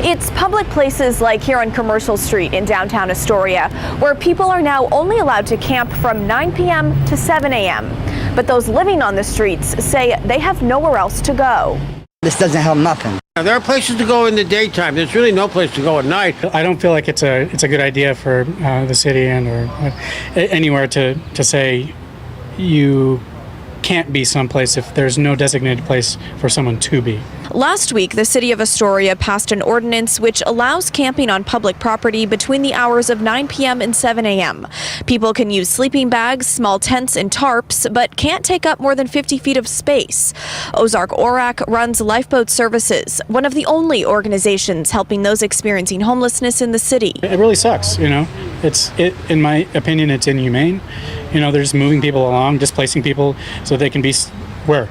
It's public places like here on Commercial Street in downtown Astoria where people are now only allowed to camp from 9 p.m. to 7 a.m. But those living on the streets say they have nowhere else to go. This doesn't help nothing. There are places to go in the daytime. There's really no place to go at night. I don't feel like it's a good idea for the city and or anywhere to say you can't be someplace if there's no designated place for someone to be. Last week, the city of Astoria passed an ordinance which allows camping on public property between the hours of 9 p.m. and 7 a.m. People can use sleeping bags, small tents, and tarps, but can't take up more than 50 feet of space. Ozark ORAC runs Lifeboat Services, one of the only organizations helping those experiencing homelessness in the city. It really sucks, you know. In my opinion, it's inhumane. You know, they're just moving people along, displacing people so they can be where?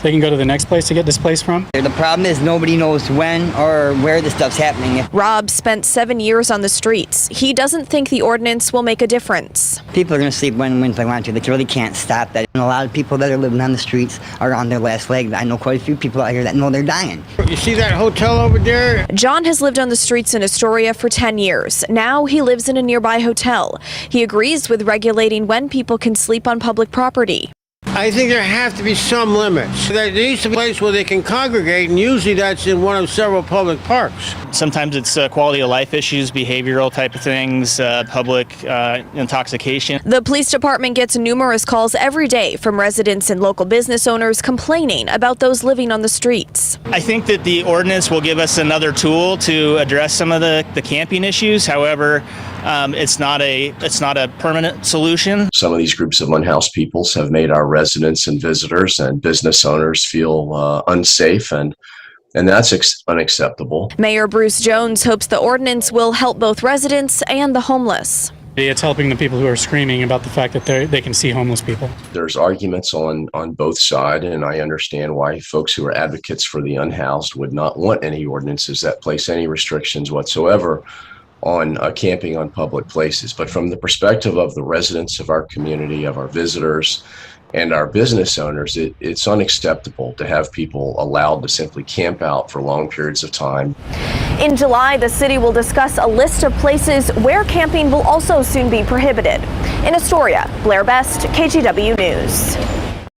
They can go to the next place to get displaced from. The problem is nobody knows when or where this stuff's happening. Rob spent 7 years on the streets. He doesn't think the ordinance will make a difference. People are going to sleep when they want to. They really can't stop that. And a lot of people that are living on the streets are on their last leg. I know quite a few people out here that know they're dying. You see that hotel over there? John has lived on the streets in Astoria for 10 years. Now he lives in a nearby hotel. He agrees with regulating when people can sleep on public property. I think there have to be some limits. There needs to be a place where they can congregate, and usually that's in one of several public parks. Sometimes it's quality of life issues, behavioral type of things, public intoxication. The police department gets numerous calls every day from residents and local business owners complaining about those living on the streets. I think that the ordinance will give us another tool to address some of the camping issues. However, it's not a permanent solution. Some of these groups of unhoused peoples have made our residents and visitors and business owners feel unsafe, and that's unacceptable. Mayor Bruce Jones hopes the ordinance will help both residents and the homeless. It's helping the people who are screaming about the fact that they can see homeless people. There's arguments on both sides, and I understand why folks who are advocates for the unhoused would not want any ordinances that place any restrictions whatsoever on camping on public places. But from the perspective of the residents of our community, of our visitors, and our business owners, it's unacceptable to have people allowed to simply camp out for long periods of time. In July, the city will discuss a list of places where camping will also soon be prohibited. In Astoria, Blair Best, KGW News.